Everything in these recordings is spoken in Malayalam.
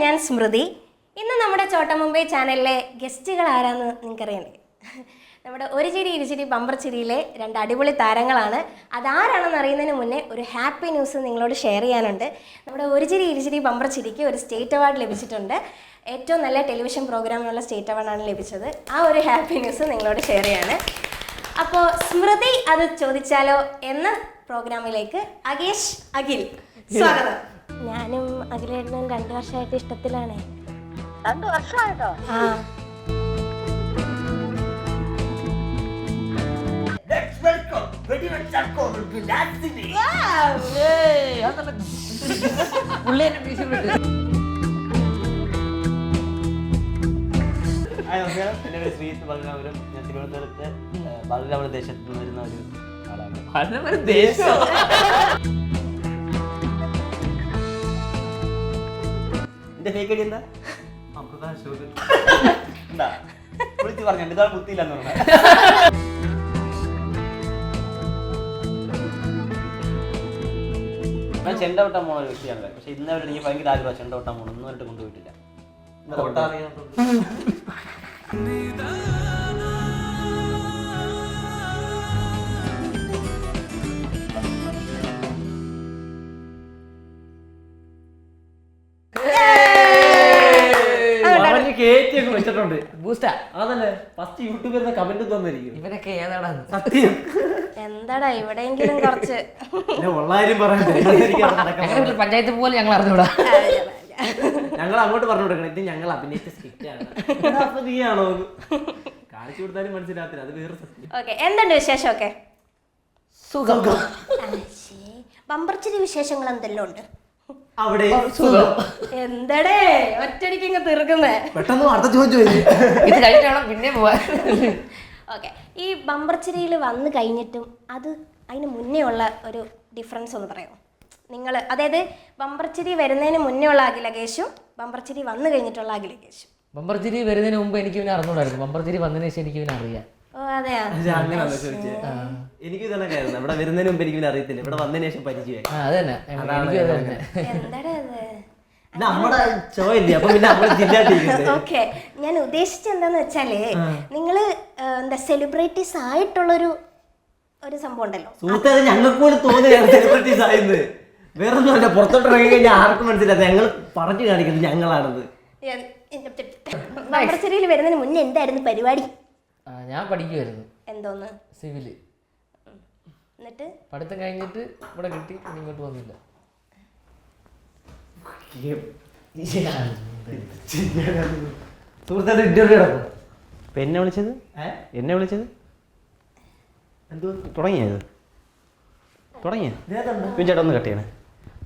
ഞാൻ സ്മൃതി. ഇന്ന് നമ്മുടെ ചോട്ട മുംബൈ ചാനലിലെ ഗസ്റ്റുകൾ ആരാന്ന് നിങ്ങൾക്കറിയണ്ടേ? നമ്മുടെ ഒരു ചിരി ഇരുചിരി ബമ്പർ ചിരിയിലെ രണ്ട് അടിപൊളി താരങ്ങളാണ്. അതാരാണെന്ന് അറിയുന്നതിന് മുന്നേ ഒരു ഹാപ്പി ന്യൂസ് നിങ്ങളോട് ഷെയർ ചെയ്യാനുണ്ട്. നമ്മുടെ ഒരു ചിരി ഇരുചിരി ബമ്പർ ചിരിക്ക് ഒരു സ്റ്റേറ്റ് അവാർഡ് ലഭിച്ചിട്ടുണ്ട്. ഏറ്റവും നല്ല ടെലിവിഷൻ പ്രോഗ്രാമിനുള്ള സ്റ്റേറ്റ് അവാർഡാണ് ലഭിച്ചത്. ആ ഒരു ഹാപ്പി ന്യൂസ് നിങ്ങളോട് ഷെയർ ചെയ്യാണ്. അപ്പോൾ സ്മൃതി അത് ചോദിച്ചാലോ എന്ന പ്രോഗ്രാമിലേക്ക് അഗേഷ് അഖിൽ സ്വാഗതം. ഞാനും അഖിലേട്ടനും 2 വർഷമായിട്ട് ഇഷ്ടത്തിലാണ്. 2 വർഷമായിട്ടോ? ആ. എൻ്റെ പേര് ശ്രീജിത്ത് ബലരാമപുരം. ഞാൻ തിരുവനന്തപുരത്ത് ബലരാമപുര ദേശത്ത് നിന്ന് വരുന്ന ഒരു ആളാണ്. എന്റെ ഫേക്ക് ഐഡി എന്താ? എന്താ വിളിച്ച് പറഞ്ഞിട്ടുണ്ട്, ഇതാണ് ബുദ്ധിയില്ലെന്ന് പറഞ്ഞത്. ഞാൻ ചെണ്ട കൊട്ടാൻ പോണ ഒരു വ്യക്തിയാണ്. പക്ഷെ ഇന്നവരുടെ എനിക്ക് ഭയങ്കര ആഗ്രഹം ചെണ്ട കൊട്ടാൻ പോകണം. ഒന്നും ആയിട്ട് കൊണ്ടുപോയിട്ടില്ല. കേറ്റിയൊക്കെ വെച്ചിട്ടുണ്ട്. ബൂസ്റ്റാ അതല്ലേ ഫസ്റ്റ് യൂട്യൂബിൽ കമന്റ് തന്നിരിക്കും. ഇവരൊക്കെ ഏതാടാ സത്യം? എന്താടാ ഇവിടെയെങ്കിലും കുറച്ച് പഞ്ചായത്ത് പോലെ ഞങ്ങൾ അറിഞ്ഞൂടാ. ഞങ്ങൾ അങ്ങോട്ട് പറഞ്ഞു കൊടുക്കണം, ഇത് ഞങ്ങൾ അഭിനയിച്ച സ്ക്രിപ്റ്റാണ്. അപ്പൊ നീയാണോ കാണിച്ചു കൊടുത്താലും മനസ്സിലാത്തില്ല, അത് വേറെ സത്യം. ഓക്കെ, എന്തുണ്ട് വിശേഷമൊക്കെ? സുഖം. ബമ്പർച്ചിരി വിശേഷങ്ങൾ എന്തെല്ലാം ഉണ്ട് അവിടെ? എന്തടേ ഒറ്റടിക്ക് ഇങ്ങ് തീർക്കുന്നേ? പെട്ടെന്ന് അടുത്ത ചോദിച്ചു ഇത് കഴിഞ്ഞാണോ പിന്നെ പോവാ. ഓക്കെ, ഈ ബമ്പർച്ചിരിയിൽ വന്നു കഴിഞ്ഞിട്ടും അതിന് മുന്നേ ഉള്ള ഒരു ഡിഫറൻസ് ഒന്ന് പറയാമോ നിങ്ങൾ? അതായത് ബമ്പർച്ചിരി വരുന്നതിന് മുന്നേ ഉള്ള അഖിലകേശും ബമ്പർച്ചിരി വന്നു കഴിഞ്ഞിട്ടുള്ള അഖിലകേശും. ബമ്പർച്ചിരി വരുന്നതിന് മുമ്പ് എനിക്ക് പിന്നെ അറിഞ്ഞൂടായിരുന്നു. ബമ്പർച്ചിരി വന്നതിന് ശേഷം എനിക്ക് പിന്നെ അറിയാം. ഓ അതെയാ? എനിക്ക് തന്നെ ആയിരുന്നു. ഇവിടെ വരുന്നതിന് മുമ്പ് എനിക്ക് അറിയത്തില്ല, ഇവിടെ വന്നതിന് ശേഷം പരിചയമായി. എന്താടാ അത് നമ്മുടെ ഷോ ഇല്ലേ, അപ്പൊ പിന്നെ നമ്മള് ജില്ലാട്ടിരിക്കുന്നത്. ഓക്കെ, ഞാൻ ഉദ്ദേശിച്ചത് എന്താന്ന് വെച്ചാല് നിങ്ങള് എന്താ സെലിബ്രിറ്റീസ് ആയിട്ടുള്ളൊരു സംഭവം ഉണ്ടല്ലോ. സുഹൃത്തെ, ഞങ്ങൾക്ക് പോലും തോന്നുകയാണ് സെലിബ്രിറ്റീസ് ആയത്. വേറൊന്നും അല്ല, പുറത്തോട്ട് ഇറങ്ങി കഴിഞ്ഞാൽ ആർക്കും മനസ്സിലാത്ത ഞങ്ങൾ പറഞ്ഞു കാണിക്കുന്നത് ഞങ്ങളാണത്. ബമ്പർച്ചിരിയിൽ വരുന്നതിന് മുന്നേ എന്തായിരുന്നു പരിപാടി? ഞാൻ പഠിക്കുമായിരുന്നു. എന്തോന്ന്? സിവില്. എന്നിട്ട് പഠിത്തം കഴിഞ്ഞിട്ട് ഇവിടെ കിട്ടി, ഇങ്ങോട്ട് വന്നില്ല. സുഹൃത്തെ, ഇന്റർവ്യൂ നടക്കും. ഇപ്പൊ എന്നെ വിളിച്ചത് എന്തോ തുടങ്ങിയത് ചേട്ടാ ഒന്ന് കട്ട് ചെയ്യണേ.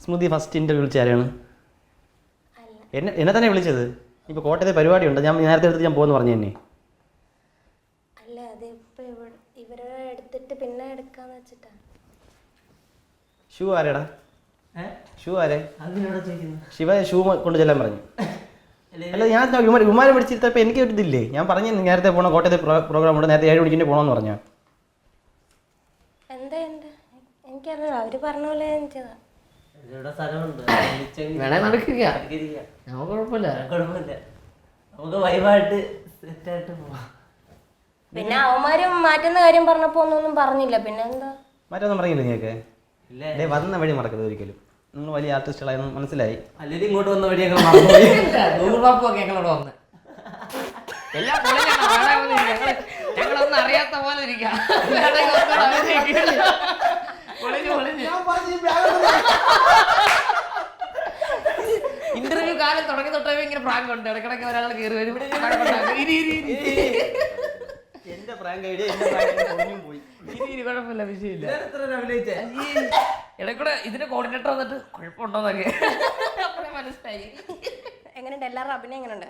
സ്മൃതി ഫസ്റ്റ് ഇന്റർവ്യൂ വിളിച്ച ആരാണ്? എന്നെ തന്നെ വിളിച്ചത്. ഇപ്പൊ കോട്ടയത്തെ പരിപാടി ഉണ്ട്, ഞാൻ നേരത്തെ എടുത്ത് ഞാൻ പോകുന്നു പറഞ്ഞു തന്നെ. അല്ല, അതിപ്പോ ഇവരെ എടുത്തിട്ട് പിന്നെ എടുക്കാന്ന് വെച്ചിട്ടാ. ഷൂ ആരേടാ? ഷൂ ആരെ? ശിവ ഷൂ കൊണ്ട് ചെല്ലാൻ പറഞ്ഞു. അല്ല, ഞാൻ വിമാനം പിടിച്ചിരുത്തപ്പോ എനിക്ക് ഒരു ഇതില്ലേ, ഞാൻ പറഞ്ഞു നേരത്തെ പോകണം, കോട്ടയത്തെ പ്രോഗ്രാം ഉണ്ട്, നേരത്തെ 7 മണിക്ക് പോകണമെന്ന് പറഞ്ഞു. എന്താ എനിക്കറിയാം, അവര് പറഞ്ഞ പോലെ വേണേ നടക്കുക, നമുക്ക് കുഴപ്പമില്ല. നമുക്ക് വൈബായിട്ട് സെറ്റായിട്ട് പോവാം. പിന്നെ അവന്മാരും മാറ്റുന്ന കാര്യം പറഞ്ഞപ്പോ ഒന്നും പറഞ്ഞില്ല. പിന്നെ എന്താ മറ്റൊന്നും പറഞ്ഞില്ല നിങ്ങൾക്ക്? വന്ന വഴി മറക്കരുത് ഒരിക്കലും. നിങ്ങൾ വലിയ ആർട്ടിസ്റ്റുകളായെന്ന് മനസ്സിലായി. അല്ലെങ്കിൽ ഇങ്ങോട്ട് വന്ന വഴി ഞങ്ങളോട് വന്ന് എല്ലാം ഞങ്ങളൊന്നും അറിയാത്ത പോലെ ഇരിക്കാം. ഇന്റർവ്യൂ കാലം തുടങ്ങി തൊട്ടേ ഇങ്ങനെ പ്രാങ്ക് ഉണ്ട്. ഇടക്കിടക്ക് ഒരാൾ കയറി വരും. എന്റെ പ്രാങ്ക് ഐഡിയ എന്റെ പോയി. കുഴപ്പമില്ല, വിഷയമില്ല. ഇടക്കൂടെ ഇതിന്റെ കോർഡിനേറ്റർ വന്നിട്ട് കുഴപ്പമുണ്ടോന്നൊക്കെ മനസ്സിലായി. എങ്ങനെയുണ്ട് എല്ലാവരും അഭിനയം? എങ്ങനെയുണ്ട്?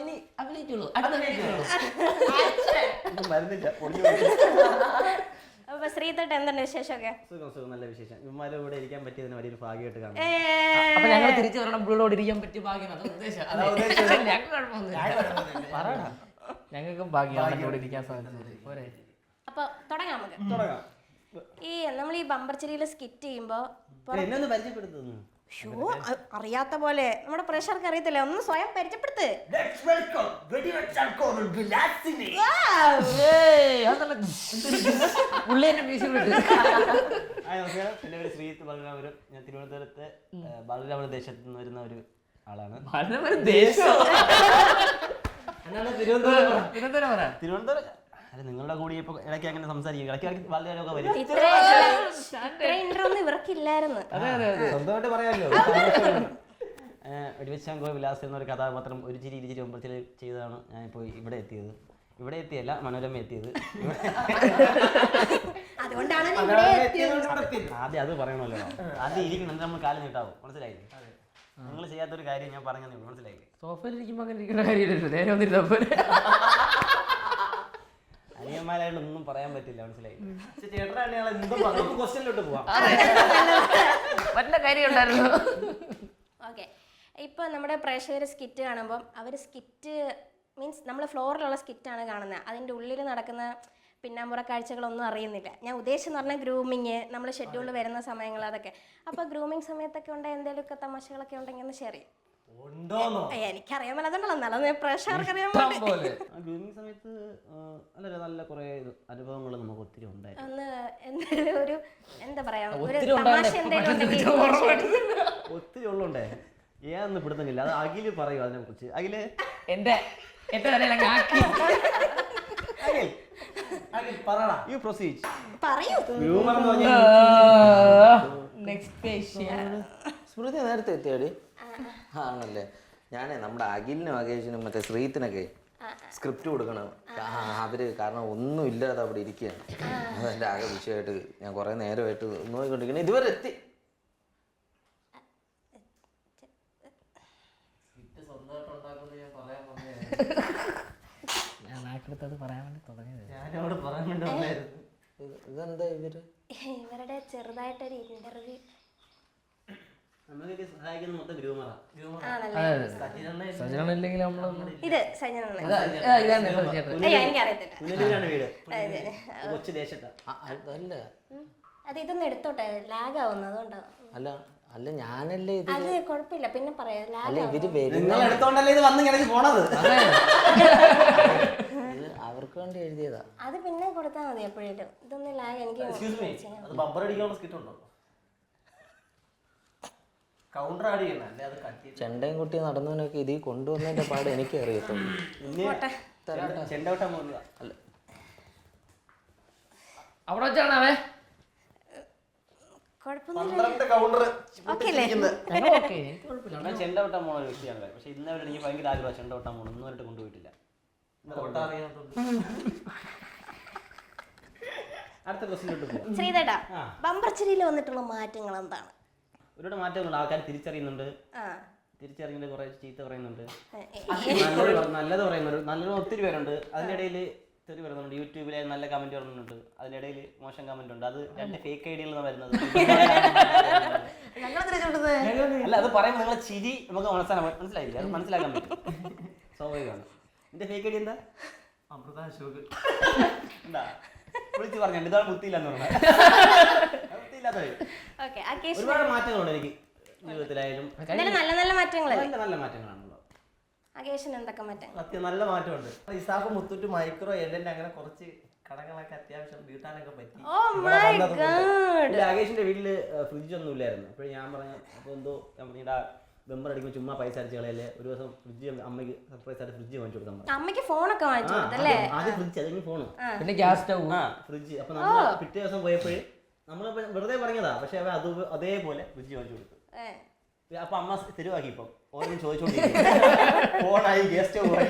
ഇനി അഭിനയിച്ചുള്ളൂ. അപ്പൊ ശ്രീതട്ട് എന്താണ് വിശേഷമൊക്കെ? സുഖം, നല്ല വിശേഷം. ഇവന്മാരെ കൂടെ ഇരിക്കാൻ പറ്റിയതിന് വലിയൊരു ഭാഗ്യമായിട്ട് കാണാം. അപ്പൊ ഞങ്ങൾ തിരിച്ചു വരണം, പുള്ളിയോട് ഇരിക്കാൻ പറ്റിയ ഭാഗ്യം. ഞങ്ങൾക്കും ഭാഗ്യം ഇരിക്കാൻ സാധിച്ചത്. അപ്പൊ തുടങ്ങാം നമുക്ക്. തുടങ്ങാം. ഈ നമ്മൾ ഈ ബമ്പർ ചിരിയിൽ സ്കിറ്റ് ചെയ്യുമ്പോ എന്നെ ഒന്ന് പരിചയപ്പെടുത്തുന്നു. അറിയാത്ത പോലെ നമ്മുടെ പ്രേക്ഷകർക്ക് അറിയത്തില്ല, ഒന്ന് സ്വയം പരിചയപ്പെടുത്ത്. പുള്ളി എന്നെ മ്യൂസിയം വിട്ടു. നമസ്കാരം, എൻ്റെ പേര് ശ്രീജിത്ത് ബാലരാമപുരം. ഞാൻ തിരുവനന്തപുരത്ത് ബാലരാമപുരം ദേശത്ത് നിന്ന് വരുന്ന ഒരു ആളാണ്. തിരുവനന്തപുരം അല്ല, നിങ്ങളുടെ കൂടി ഇപ്പൊ ഇടയ്ക്ക് അങ്ങനെ സംസാരിക്കും, ഇടയ്ക്ക് ബാലരാമൊക്കെ വരും. ഇത്രയും ഇവർക്കില്ലായിരുന്നു. സ്വന്തമായിട്ട് പറയാമല്ലോ. വെടിവെച്ചാങ്കോ വിലാസ് എന്നൊരു കഥാപാത്രം ഒരു ചിരി ഇരുചിരി ഒമ്പത്തിൽ ചെയ്തതാണ് ഞാൻ ഇപ്പോൾ ഇവിടെ എത്തിയത്. ഇവിടെ എത്തിയല്ല, മനോരമ എത്തിയത്. ആദ്യം അത് പറയണമല്ലോ. ആദ്യം ഇരിക്കണം, എന്നിട്ട് നമ്മൾ കാലം നീട്ടാവും. മനസ്സിലായില്ലേ? നിങ്ങൾ ചെയ്യാത്തൊരു കാര്യം ഞാൻ പറഞ്ഞു, മനസ്സിലായില്ലേ? സോഫയിൽ ഇരിക്കുമ്പോ അങ്ങനെ ഇരിക്കുന്ന കാര്യമില്ലല്ലോ, നേരെ വന്നിരുന്നപ്പോ അനിയന്മാരായിട്ട് ഒന്നും പറയാൻ പറ്റില്ല. മനസ്സിലായി? ക്വസ്റ്റ്യനിലോട്ട് പോവാം. വല്ല കാര്യം ഉണ്ടായിരുന്നു. ഓക്കെ, ഇപ്പൊ നമ്മുടെ പ്രേക്ഷകർ സ്കിറ്റ് കാണുമ്പോൾ അവർ സ്കിറ്റ് മീൻസ് നമ്മൾ ഫ്ലോറിലുള്ള സ്കിറ്റാണ് കാണുന്നത്, അതിൻ്റെ ഉള്ളിൽ നടക്കുന്ന പിന്നാമ്പുറ കാഴ്ചകളൊന്നും അറിയുന്നില്ല. ഞാൻ ഉദ്ദേശിച്ചെന്ന് പറഞ്ഞാൽ ഗ്രൂമിങ്, നമ്മൾ ഷെഡ്യൂളിൽ വരുന്ന സമയങ്ങൾ, അതൊക്കെ. അപ്പോൾ ഗ്രൂമിങ് സമയത്തൊക്കെ ഉണ്ട് എന്തെങ്കിലുമൊക്കെ തമാശകളൊക്കെ ഉണ്ടെങ്കിൽ ഒന്ന് ഷെയർ ചെയ്യും. എനിക്കറിയാൻ മേലാതുണ്ടല്ലോ, എന്നാലും പ്രേക്ഷകർക്ക് അറിയാൻ ഗ്രൂമിങ് സമയത്ത് നല്ല കുറെ അനുഭവങ്ങൾ നമുക്ക് ഒത്തിരി ഉണ്ടായിരുന്നു. ഒന്ന് എന്തെങ്കിലും ഒരു എന്താ പറയാ, ഒരു തമാശ എന്തെങ്കിലും ഉണ്ടെങ്കിൽ ഒത്തിരി ഉള്ളുണ്ടേ, ഏതൊന്നും പിടുത്തന്നില്ല. അത് അഖില് പറയൂ അതിനെ കുറിച്ച്. അഖില് എന്റെ സ്മൃതി നേരത്തെ എത്തിയാടി ആണല്ലേ? ഞാനേ നമ്മുടെ അഖിലിനും അകേഷിനും മറ്റേ ശ്രീത്തിനൊക്കെ സ്ക്രിപ്റ്റ് കൊടുക്കണം. അവര് കാരണം ഒന്നും ഇല്ലാതെ അവിടെ ഇരിക്കുകയാണ്. അതെന്റെ ആകെ വിഷയമായിട്ട് ഞാൻ കുറെ നേരമായിട്ട് നോക്കിക്കൊണ്ടിരിക്കണം. ഇതുവരെ എത്തി. ഇതെന്താ ഇവരുടെ ചെറുതായിട്ടൊരു ഇന്റർവ്യൂ ഇത് അത് ഇതൊന്നും എടുത്തോട്ടെ, ലാഗ് ആവുന്നു, അതുകൊണ്ടാവും. അല്ല അല്ല ഞാനല്ലേ ഇത്. അത് കുഴപ്പമില്ല, പിന്നെ പറയാം. അല്ല ഇവര് അവർക്ക് വേണ്ടി എഴുതിയതാ. അത് പിന്നെ കൊടുത്താൽ മതി എപ്പോഴും. ഇതൊന്നും ലാഗ് എനിക്ക് ചെണ്ടയും കുട്ടി നടന്നവനൊക്കെ ഇതിൽ കൊണ്ടുവന്നതിന്റെ പാട് എനിക്ക് അറിയത്തുള്ളൂ. അല്ല അവിടെ വെച്ചാണേ ചെണ്ട വെട്ടാൻ പോണ ഒരു വ്യക്തിയാണ്. പക്ഷെ ഇന്നവരെ എനിക്ക് ഭയങ്കര ആഗ്രഹം ചെണ്ട വെട്ടാൻ പോകണം. ഒന്നും വരെ കൊണ്ടുപോയിട്ടില്ല. അടുത്ത ക്വസ്റ്റ്യനിലോട്ട് പോകാം. ശ്രീധേട്ടാ, ബമ്പർ ചിരിയിൽ വന്നിട്ടുള്ള മാറ്റങ്ങൾ എന്താണ്? ഒരുപാട് മാറ്റങ്ങളുണ്ട്. ആൾക്കാർ തിരിച്ചറിയുന്നുണ്ട്, തിരിച്ചറിയുന്നത് കുറെ ചീത്ത പറയുന്നുണ്ട്, നല്ലത് പറയുന്നുണ്ട്. നല്ലത് ഒത്തിരി പേരുണ്ട്. അതിൻ്റെ ഇടയിൽ തെറി വരുന്നുണ്ട്. യൂട്യൂബിലെ നല്ല കമന്റ് വരുന്നുണ്ട്, അതിൻ്റെ ഇടയിൽ മോശം കമന്റ് ഉണ്ട്. അത് രണ്ട് ഫേക്ക് ഐഡിയകളാണ് വരുന്നത്. അല്ല, അത് പറയുമ്പോൾ നിങ്ങളെ ചിരി നമുക്ക് മനസ്സിലായില്ല, അത് മനസ്സിലാക്കാൻ പറ്റും, സ്വാഭാവികമാണ്. എന്റെ ഫേക്ക് ഐഡിയ എന്താ? അമൃത അശോക് എന്താ വിളിച്ച് പറഞ്ഞു, ഇതാണ് ബുദ്ധിയില്ലെന്ന് പറഞ്ഞാൽ ഒരുപാട് മാറ്റങ്ങളുണ്ട് എനിക്ക് ജീവിതത്തിലായാലും. നല്ല നല്ല മാറ്റങ്ങളാണല്ലോ. സത്യം നല്ല മാറ്റമുണ്ട്. ഇസാഫ് മുത്തൂറ്റ് മൈക്രോ എല്ലാം അങ്ങനെ കുറച്ച് കടകളൊക്കെ അത്യാവശ്യം വീട്ടാനൊക്കെ പറ്റി. രാകേഷിന്റെ വീട്ടില് ഫ്രിഡ്ജ് ഒന്നും ഇല്ലായിരുന്നു. അപ്പോഴും ഞാൻ പറഞ്ഞു, അപ്പൊ എന്തോ ഞാൻ പറഞ്ഞാ ബെമ്പർ അടിക്കുമ്പോൾ ചുമ്മാ പൈസ അടിച്ച് കളയല്ലേ, ഒരു ദിവസം ഫ്രിഡ്ജ് അമ്മയ്ക്ക് സർപ്രൈസ് ആയിട്ട് ഫ്രിഡ്ജ് വാങ്ങിച്ചു കൊടുക്കാൻ പറഞ്ഞു. അമ്മയ്ക്ക് ഫോണൊക്കെ വാങ്ങിച്ചു കൊടുത്തല്ലേ? ആദ്യം ഫ്രിഡ്ജ്, അല്ലെങ്കിൽ ഫോണ്, പിന്നെ ഗ്യാസ് സ്റ്റൗ, ഫ്രിഡ്ജ്. അപ്പൊ നമ്മൾ പിറ്റേ ദിവസം പോയപ്പോഴേ നമ്മൾ വെറുതെ പറഞ്ഞതാ, പക്ഷെ അവ അതേപോലെ ഫ്രിഡ്ജ് വാങ്ങിച്ചു കൊടുത്തു. അപ്പൊ അമ്മ തെരുവാക്കി. ഇപ്പം ഓരോന്നും ചോദിച്ചോണ്ടിരിക്കും, ഫോണായി, ഗ്യാസ് സ്റ്റൗ ആയി.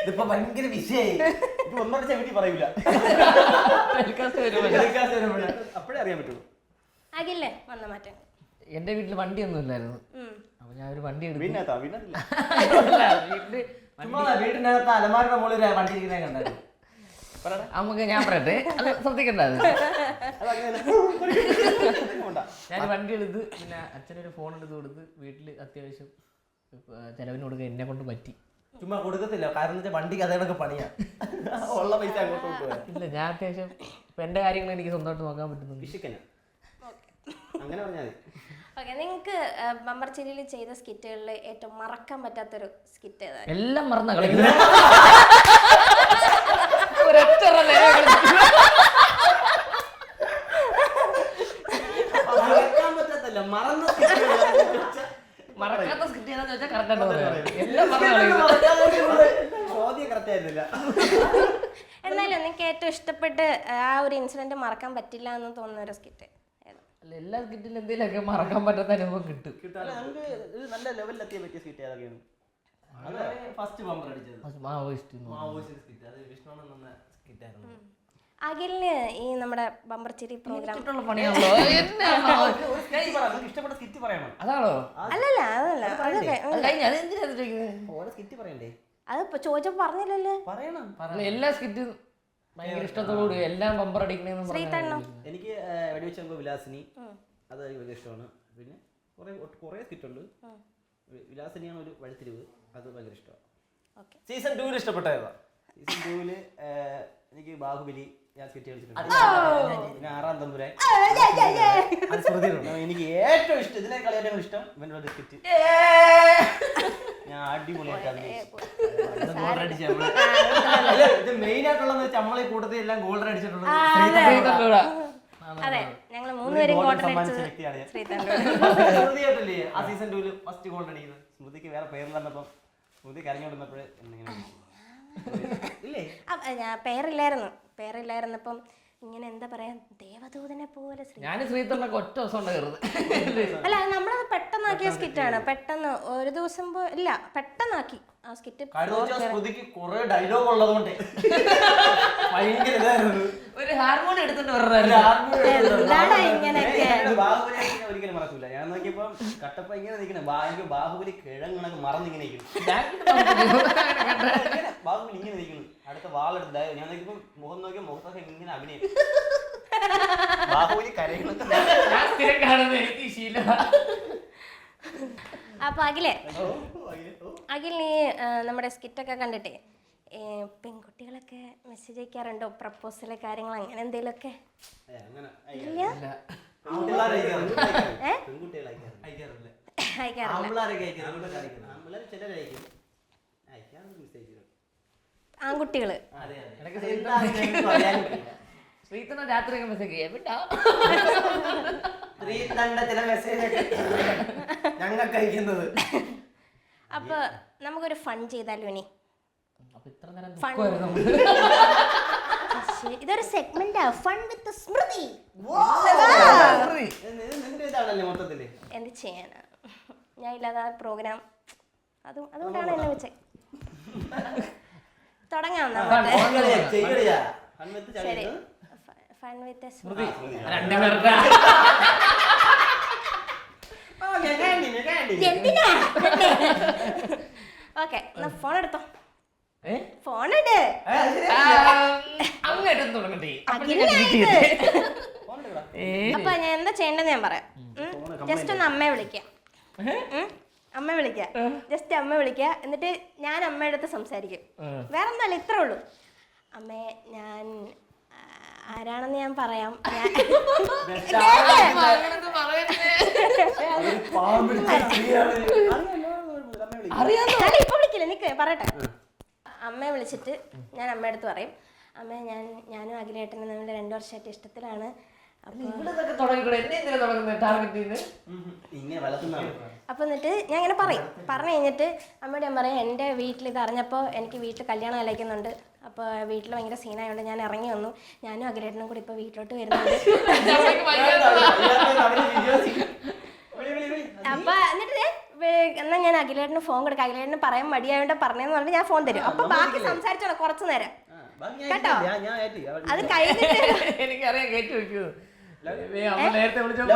ഇതിപ്പോ ഭയങ്കര വിഷയായി. ഇപ്പൊ ഒന്നടിച്ച വീട്ടിൽ പറയൂല, അപ്പോഴേ അറിയാൻ പറ്റുള്ളൂ. എന്റെ വീട്ടിൽ വണ്ടിയൊന്നും ഇല്ലായിരുന്നു. അപ്പൊ ഞാൻ ഒരു വണ്ടി എടുത്തു. വീടിനകത്ത് അലമാരുടെ മുകളിൽ വണ്ടി ഇരിക്കുന്ന കണ്ടായിരുന്നു. നമുക്ക് ഞാൻ പറയട്ടെ, അത് ശ്രദ്ധിക്കണ്ട. ഞാൻ വണ്ടി എടുത്ത് പിന്നെ അച്ഛനൊരു ഫോൺ എടുത്ത് കൊടുത്ത് വീട്ടിൽ അത്യാവശ്യം ചെലവിന് കൊടുക്കുക എന്നെ കൊണ്ട് പറ്റി. ചുമ്മാ കൊടുക്കത്തില്ല, കാരണം വെച്ചാൽ വണ്ടിക്ക് അതേണൊക്കെ പണിയാ. ഉള്ള പൈസ അങ്ങോട്ട് കൊണ്ടുപോയാ ഇല്ല, ഞാൻ അത്യാവശ്യം ഇപ്പൊ എന്റെ കാര്യങ്ങൾ എനിക്ക് സ്വന്തമായിട്ട് നോക്കാൻ പറ്റുന്നുണ്ട്. വിഷിക്കനാ അങ്ങനെ പറഞ്ഞാൽ മതി. ഓക്കെ, നിങ്ങൾക്ക് ബമ്പർ ചിരിയിൽ ചെയ്ത സ്കിറ്റുകളിൽ ഏറ്റവും മറക്കാൻ പറ്റാത്തൊരു സ്കിറ്റ് ഏതാ? എല്ലാം മറന്ന കളിക്കുന്നത്. ഒരൊറ്റ മറക്കാൻ പറ്റത്തില്ല, മറന്ന മറക്കാത്ത സ്കിറ്റ് ഏതാന്ന് വെച്ചാൽ കറക്റ്റായിട്ട് പറയാം. എല്ലാം മറന്ന കളിക്കുന്നത്. ചോദ്യം കറക്റ്റ് ആയിരുന്നില്ല. എന്നാലും നിങ്ങൾക്ക് ഏറ്റവും ഇഷ്ടപ്പെട്ട് ആ ഒരു ഇൻസിഡന്റ് മറക്കാൻ പറ്റില്ല എന്ന് തോന്നുന്ന ഒരു സ്കിറ്റ് ഏതാ? അല്ല, എല്ലാ സ്കിറ്റിലും എന്തെങ്കിലുമൊക്കെ മറക്കാൻ പറ്റാത്ത അനുഭവം കിട്ടും. അല്ല, നമുക്ക് ഇത് നല്ല ലെവലിലെത്തിയ പറ്റിയ സ്കിറ്റ് ഏതൊക്കെയാണ്? അത് ഫസ്റ്റ് ബമ്പർ അടിച്ചത് മാവോയിസ്റ്റ് സ്കിറ്റ്, അത് വിഷ്ണു എന്ന സ്കിറ്റായിരുന്നു. അഖിലിന് ഈ നമ്മുടെ ബമ്പർ ചിരി പ്രോഗ്രാം പണിയാണല്ലോ. ഇഷ്ടപ്പെട്ട സ്കിറ്റ് പറയണം. അതാണോ? അല്ലല്ല അതല്ല അതൊക്കെ അതെന്തിനാ ചോദിക്കുന്നത്? ഓരോ സ്കിറ്റ് പറയണ്ടേ? അത് ചോദിച്ചപ്പോ പറഞ്ഞില്ലല്ലോ. പറയണം. എല്ലാ സ്കിറ്റും ഭയങ്കര ഇഷ്ടത്തോടുകൂടി എല്ലാം ബമ്പർ അടിക്കണേന്ന് ശ്രീതണ്ണോ? എനിക്ക് വെടിവെച്ചമ്പോ വിലാസിനി, അത് എനിക്ക് ഭയങ്കര ഇഷ്ടമാണ്. പിന്നെ കുറേ സ്കിറ്റുണ്ട്. വിലാസിനിയാണ് ഒരു വഴിത്തിരിവ്, അത് ഭയങ്കര ഇഷ്ടമാണ്. സീസൺ 2 ഇഷ്ടപ്പെട്ടതാ. സീസൺ 2 എനിക്ക് ബാഹുബലി ഞാൻ സ്കിറ്റ് കളിച്ചിട്ടുണ്ട്. പിന്നെ 6-ാം തമ്പുരാൻ, അത് സ്മൃതിയിലുണ്ട്. എനിക്ക് ഏറ്റവും ഇഷ്ടം, ഇതിനേക്കാൾ ഏറ്റവും ഇഷ്ടം ഇവൻ്റെ സ്കിറ്റ്. ഞാൻ അടിപൊളിയായിട്ട് ഇത് മെയിൻ ആയിട്ടുള്ളതെന്ന് വെച്ചാൽ നമ്മളെ കൂട്ടത്തിൽ എല്ലാം ഗോൾഡൻ അടിച്ചിട്ടുള്ളത്. അതെ, ഞങ്ങൾ 3 പേരും സ്മൃതിയായിട്ടല്ലേ ആ സീസൺ 2 ഫസ്റ്റ് ഗോൾഡൻ അടിക്കുന്നത്. സ്മൃതിക്ക് വേറെ പേരില്ലെന്നപ്പം സ്മൃതി കരഞ്ഞോടുന്നപ്പോഴേ ഇല്ലേ, ഞാൻ പേരില്ലായിരുന്നപ്പം ഇങ്ങനെ എന്താ പറയാ, ദേവദൂതനെ പോലെ ഞാൻ ശ്രീധരനൊക്കെ ഒറ്റ ദിവസം കയറുന്നത്. അല്ല, നമ്മളത് പെട്ടെന്നാക്കിയ സ്കിറ്റാണ്. പെട്ടെന്ന് ഒരു ദിവസം ഇല്ല, പെട്ടെന്നാക്കി ആ സ്കിറ്റ്. സ്മൃതിക്ക് കുറെ ഡയലോഗ് ഉള്ളതുകൊണ്ട് ഭയങ്കര ഇതായിരുന്നു. ഒരു ഹാർമോണി എടുത്തിട്ട് ഒരിക്കലും മറക്കൂല. ഞാൻ നോക്കിയപ്പോ കട്ടപ്പ ഇങ്ങനെ നിൽക്കണേ, എനിക്ക് ബാഹുബലി കിഴങ്ങണക്ക് മറന്നിങ്ങനെ ബാഹുബലി ഇങ്ങനെ നിൽക്കുന്നു. അടുത്ത വാളെടുത്ത് ഞാൻ നോക്കിയപ്പോ മുഖം നോക്കിയ മുഖത്തൊക്കെ ഇങ്ങനെ അഭിനയം. ബാഹുബലി കരയണ എനിക്ക് ശീല. അപ്പൊ അഖിലേ, അഖിൽ നീ നമ്മുടെ സ്കിറ്റൊക്കെ കണ്ടിട്ടേ പെൺകുട്ടികളൊക്കെ മെസ്സേജ് അയക്കാറുണ്ടോ? പ്രപ്പോസല് കാര്യങ്ങൾ അങ്ങനെ എന്തെങ്കിലുമൊക്കെ? ആൺകുട്ടികള് ശ്രീധരൻ രാത്രി മെസ്സേജ് ഞങ്ങൾക്ക് അയക്കുന്നത്. അപ്പൊ നമുക്കൊരു ഫൺ ചെയ്താലോ ഇനി? ഇതൊരു സെഗ്മെന്റ് ഫൺ വിത്ത് സ്മൃതി. എന്ത് ചെയ്യാനാ, ഞാൻ ഇല്ലാതെ പ്രോഗ്രാം, അതുകൊണ്ടാണ് എന്നെ വെച്ചേ. തുടങ്ങാം. ശരി, ഫൺ വിത്ത് സ്മൃതി. എന്തിനാ? ഓക്കെ, എന്നാ ഫോൺ എടുത്തോ. ഫോൺ ഇട്. അപ്പൊ ഞാൻ എന്താ ചെയ്യേണ്ടത് ഞാൻ പറയാം. ജസ്റ്റ് ഒന്ന് അമ്മയെ വിളിക്കാം. ജസ്റ്റ് അമ്മ വിളിക്കുക. എന്നിട്ട് ഞാൻ അമ്മയുടെ അടുത്ത് സംസാരിക്കും. വേറെ ഒന്നല്ല, ഇത്രേ ഉള്ളൂ. അമ്മേ, ഞാൻ ആരാണെന്ന് ഞാൻ പറയാം. ഇപ്പൊ വിളിക്കില്ല, നിക്ക് പറയട്ടെ. അമ്മയെ വിളിച്ചിട്ട് ഞാൻ അമ്മയുടെ അടുത്ത് പറയും, അമ്മ ഞാനും അഖിലേട്ടനും തമ്മിൽ 2 വർഷമായിട്ട് ഇഷ്ടത്തിലാണ്. അപ്പൊ എന്നിട്ട് ഞാൻ ഇങ്ങനെ പറഞ്ഞു കഴിഞ്ഞിട്ട് അമ്മയോട് ഞാൻ പറയും, എൻ്റെ വീട്ടിൽ ഇത് അറിഞ്ഞപ്പോൾ എനിക്ക് വീട്ടിൽ കല്യാണം ആലോചിക്കുന്നുണ്ട്. അപ്പോൾ വീട്ടിൽ ഭയങ്കര സീനായതുകൊണ്ട് ഞാൻ ഇറങ്ങി വന്നു. ഞാനും അഖിലേട്ടനും കൂടി ഇപ്പോൾ വീട്ടിലോട്ട് വരുന്നുണ്ട്. അപ്പൊ എന്നിട്ട് എന്നാ ഞാൻ അഖിലേട്ടന് ഫോൺ കൊടുക്കാം. അഖിലേട്ടന് പറയാൻ മടിയായോണ്ട് പറഞ്ഞെന്ന് പറഞ്ഞിട്ട് ഞാൻ ഫോൺ തരും. അപ്പൊ ബാക്കി സംസാരിച്ചോളാം കുറച്ചു നേരം കേട്ടോ. അത് കഴിഞ്ഞിട്ട് എനിക്കറിയാം കേട്ടു വെക്കൂ. നേരത്തെ പോകുന്നുണ്ടോ?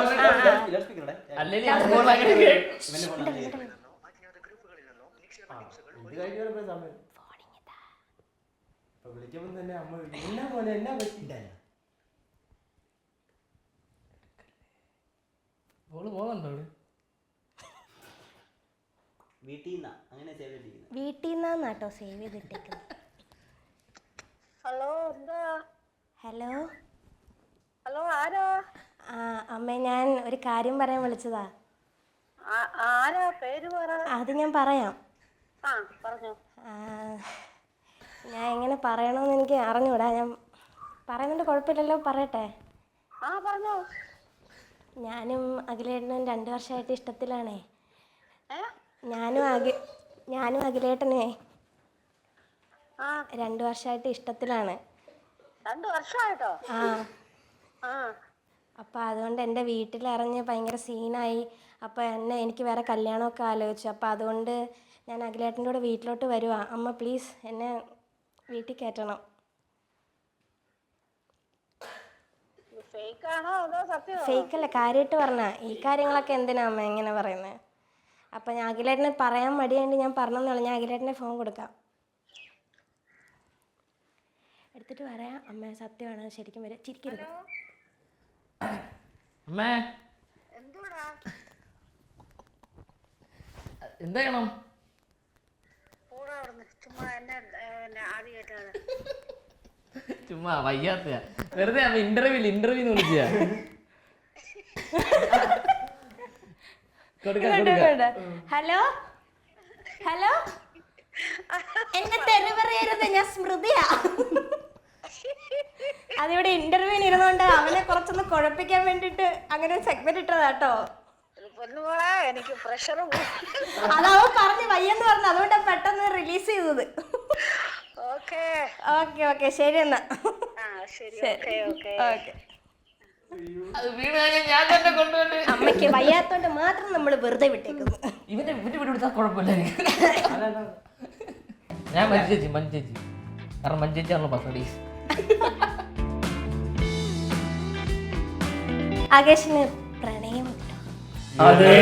വീട്ടിൽ നിന്നാട്ടോ സേവ് ചെയ്തിട്ടേക്കുന്നത്. ഹലോ എന്താ? ഹലോ ഹലോ ആരാ? അമ്മേ, ഞാൻ ഒരു കാര്യം പറയാൻ വിളിച്ചതാ. ആരാ? പേര് പറ. അത് ഞാൻ പറയാം. പറഞ്ഞോ. ഞാൻ എങ്ങനെ പറയണമെന്ന് എനിക്ക് അറിഞ്ഞൂടാ. ഞാൻ പറയുന്നുണ്ട്, കുഴപ്പമില്ലല്ലോ, പറയട്ടെ? പറഞ്ഞോ. ഞാനും അഖിലേട്ടനും 2 വർഷമായിട്ട് ഇഷ്ടത്തിലാണേ. ഞാനും അഖിലേട്ടനെ 2 വർഷമായിട്ട് ഇഷ്ടത്തിലാണ്. 2 വർഷമായിട്ടോ? അപ്പം അതുകൊണ്ട് എൻ്റെ വീട്ടിലറിഞ്ഞ് ഭയങ്കര സീനായി. അപ്പോൾ എനിക്ക് വേറെ കല്യാണമൊക്കെ ആലോചിച്ചു. അപ്പോൾ അതുകൊണ്ട് ഞാൻ അഖിലേട്ടൻ്റെ കൂടെ വീട്ടിലോട്ട് വരുവാ. അമ്മ പ്ലീസ് എന്നെ വീട്ടിൽ കയറ്റണം. ഫേക്കാണോ അതോ സത്യം? ഫേക്കല്ല, കാര്യമായിട്ട് പറഞ്ഞാ. ഈ കാര്യങ്ങളൊക്കെ എന്തിനാ അമ്മ എങ്ങനെ പറയുന്നത്? അപ്പം ഞാൻ അഖിലേട്ടനെ പറയാൻ മടിയായിട്ട് ഞാൻ പറഞ്ഞെന്നുള്ളൂ. ഞാൻ അഖിലേട്ടനെ ഫോൺ കൊടുക്കാം. എടുത്തിട്ട് പറയാം. അമ്മ സത്യമാണ്, ശരിക്കും വരെ ചിരിക്കരുത്. അമ്മേ എന്തുവാടാ? എന്താ ചെയ്യണം? പോടാ അവിടുന്ന്. ചുമ്മാ എന്നെ ആദ്യ കേട്ടാണ്. ചുമ്മാ വയ്യാത്ത വെറുതെ ഇന്റർവ്യൂ വിളിച്ചാ. ഹലോ ഹലോ, എന്നെ തെറി പറയരുത്, ഞാൻ സ്മൃതിയാ. അതിവിടെ ഇന്റർവ്യൂവിന് ഇരുന്നോണ്ട് അവനെ കുറച്ചൊന്ന് കുഴപ്പിക്കാൻ വേണ്ടിട്ട് അങ്ങനെ സെഗ്മെന്റ് ഇട്ടതാട്ടോ. എനിക്ക് പ്രഷർ. അതവൻ പറഞ്ഞു വയ്യെന്ന് പറഞ്ഞു, അതുകൊണ്ടാണ് പെട്ടെന്ന് റിലീസ് ചെയ്തത്. ഓക്കെ ഓക്കെ ഓക്കെ, ശരി എന്നാ. ശരി. ഓക്കെ. അത് വീണ് കഴിഞ്ഞാൽ ഞാൻ തന്നെ കൊണ്ടുപോയിട്ട് അമ്മയ്ക്ക് വയ്യാത്തോണ്ട് മാത്രം നമ്മൾ വെറുതെ വിട്ടേക്കുന്നു. ഇവന്റെ വിട്ടാൽ കുഴപ്പമില്ല. ഞാൻ മഞ്ജേച്ചി കാരണം മഞ്ജേച്ചിയാണല്ലോ പസഡീസ്. ആകേഷിന് പ്രണയമുണ്ടോ? അതെ.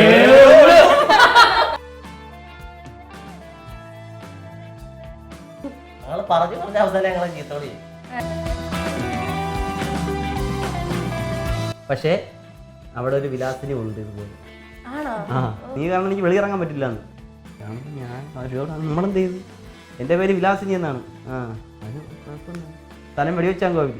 പറഞ്ഞു അവസാനം ഞങ്ങളെ ചീത്തോളി. പക്ഷേ അവിടെ ഒരു വിലാസിനി ഉണ്ട് ഇതുപോലെ. ആണോ? നീ കാരണം എനിക്ക് വെളിയിറങ്ങാൻ പറ്റില്ല എന്ന്. കാരണം ഞാൻ നമ്മളെന്ത് ചെയ്തു? എൻ്റെ പേര് വിലാസിനി എന്നാണ്. അത് കുഴപ്പമൊന്നും സ്ഥലം വെടിവെച്ചാൽ കോവിൽ.